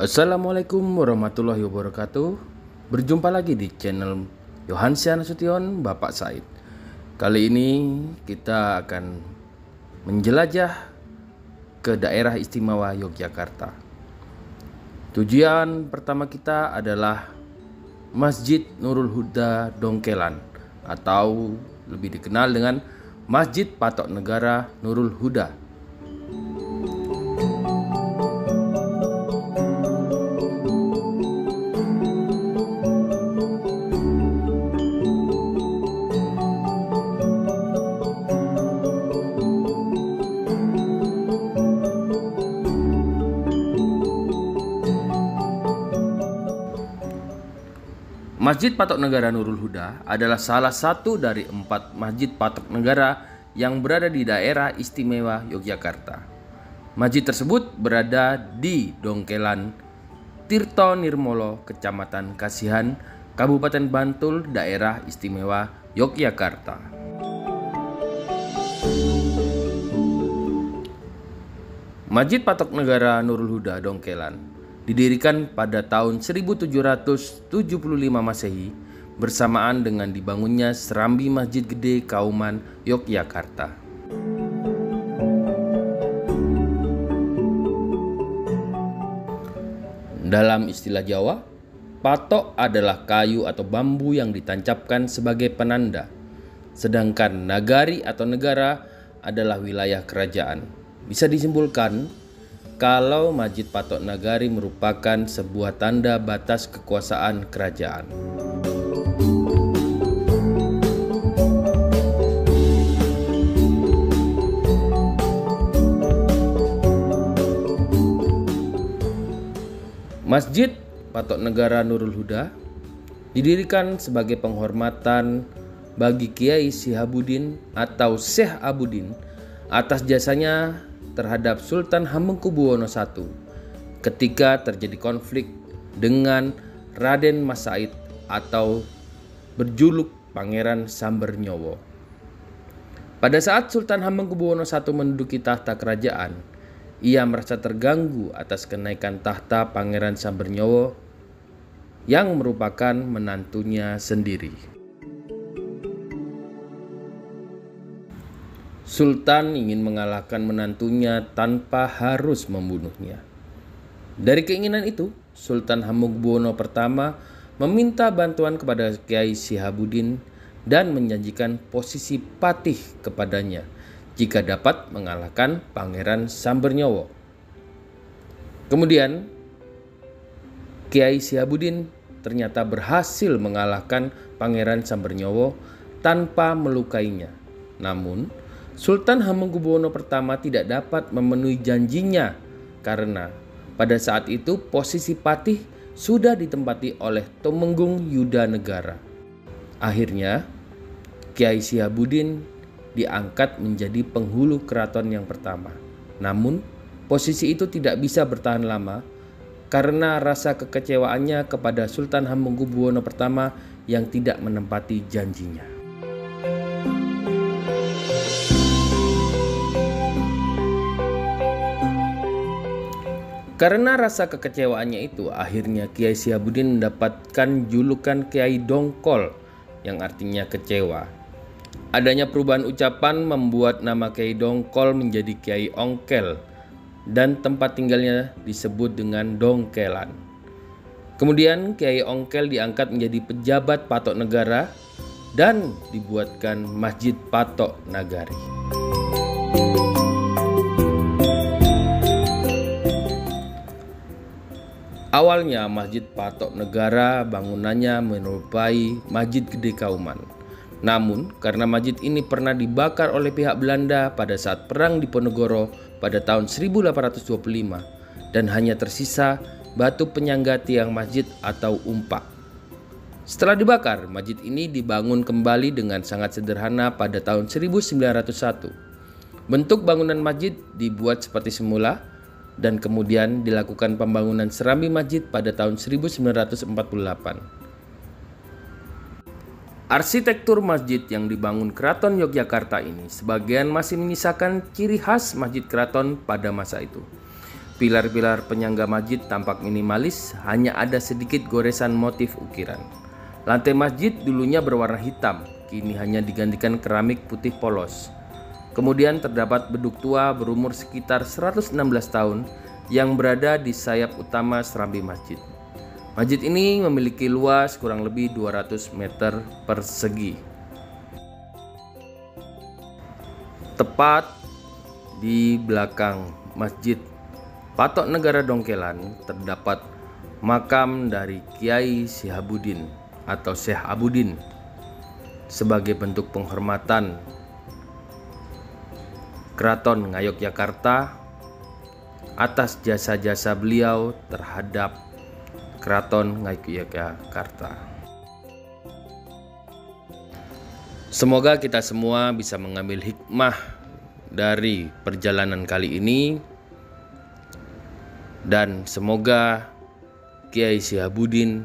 Assalamualaikum warahmatullahi wabarakatuh. Berjumpa lagi di channel Yohansyah Nasution Bapak Said. Kali ini kita akan menjelajah ke daerah istimewa Yogyakarta. Tujuan pertama kita adalah Masjid Nurul Huda Dongkelan, atau lebih dikenal dengan Masjid Patok Negara Nurul Huda. Masjid Patok Negara Nurul Huda adalah salah satu dari 4 masjid patok negara yang berada di daerah istimewa Yogyakarta. Masjid tersebut berada di Dongkelan, Tirto Nirmolo, Kecamatan Kasihan, Kabupaten Bantul, daerah istimewa Yogyakarta. Masjid Patok Negara Nurul Huda Dongkelan didirikan pada tahun 1775 Masehi bersamaan dengan dibangunnya Serambi Masjid Gede Kauman Yogyakarta. Dalam istilah Jawa, patok adalah kayu atau bambu yang ditancapkan sebagai penanda, sedangkan nagari atau negara adalah wilayah kerajaan. Bisa disimpulkan kalau Masjid Patok Nagari merupakan sebuah tanda batas kekuasaan kerajaan. Masjid Patok Negara Nurul Huda didirikan sebagai penghormatan bagi Kiai Syihabuddin atau Syekh Abuddin atas jasanya terhadap Sultan Hamengkubuwono I ketika terjadi konflik dengan Raden Mas Said atau berjuluk Pangeran Sambernyowo. Pada saat Sultan Hamengkubuwono I menduduki tahta kerajaan, ia merasa terganggu atas kenaikan tahta Pangeran Sambernyowo yang merupakan menantunya sendiri. Sultan ingin mengalahkan menantunya tanpa harus membunuhnya. Dari keinginan itu, Sultan Hamengkubuwono I meminta bantuan kepada Kiai Syihabuddin dan menjanjikan posisi patih kepadanya jika dapat mengalahkan Pangeran Sambernyowo. Kemudian, Kiai Syihabuddin ternyata berhasil mengalahkan Pangeran Sambernyowo tanpa melukainya. Namun, Sultan Hamengkubuwono I tidak dapat memenuhi janjinya karena pada saat itu posisi patih sudah ditempati oleh Tumenggung Yudanegara. Akhirnya, Kiai Syihabuddin diangkat menjadi penghulu keraton yang pertama. Namun, posisi itu tidak bisa bertahan lama karena rasa kekecewaannya kepada Sultan Hamengkubuwono I yang tidak menempati janjinya. Karena rasa kekecewaannya itu, akhirnya Kiai Syihabuddin mendapatkan julukan Kiai Dongkol yang artinya kecewa. Adanya perubahan ucapan membuat nama Kiai Dongkol menjadi Kiai Ongkel dan tempat tinggalnya disebut dengan Dongkelan. Kemudian Kiai Ongkel diangkat menjadi pejabat patok negara dan dibuatkan Masjid Patok Nagari. Awalnya Masjid Patok Negara bangunannya menyerupai Masjid Gede Kauman. Namun karena masjid ini pernah dibakar oleh pihak Belanda pada saat Perang Diponegoro pada tahun 1825 dan hanya tersisa batu penyangga tiang masjid atau umpak. Setelah dibakar, masjid ini dibangun kembali dengan sangat sederhana pada tahun 1901. Bentuk bangunan masjid dibuat seperti semula, dan kemudian dilakukan pembangunan serambi masjid pada tahun 1948. Arsitektur masjid yang dibangun Keraton Yogyakarta ini sebagian masih menyisakan ciri khas masjid keraton pada masa itu. Pilar-pilar penyangga masjid tampak minimalis, hanya ada sedikit goresan motif ukiran. Lantai masjid dulunya berwarna hitam, kini hanya digantikan keramik putih polos. Kemudian terdapat beduk tua berumur sekitar 116 tahun yang berada di sayap utama serambi masjid. Masjid ini memiliki luas kurang lebih 200 meter persegi. Tepat di belakang Masjid Patok Negara Dongkelan terdapat makam dari Kiai Syihabuddin atau Syekh Abudin. Sebagai bentuk penghormatan Keraton Ngayogyakarta atas jasa-jasa beliau terhadap Keraton Ngayogyakarta. Semoga kita semua bisa mengambil hikmah dari perjalanan kali ini, dan semoga Kiai Syihabuddin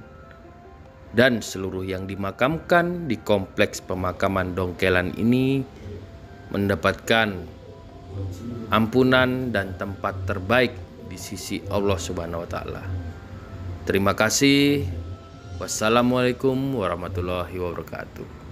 dan seluruh yang dimakamkan di kompleks pemakaman Dongkelan ini mendapatkan ampunan dan tempat terbaik di sisi Allah Subhanahu wa taala. Terima kasih. Wassalamualaikum warahmatullahi wabarakatuh.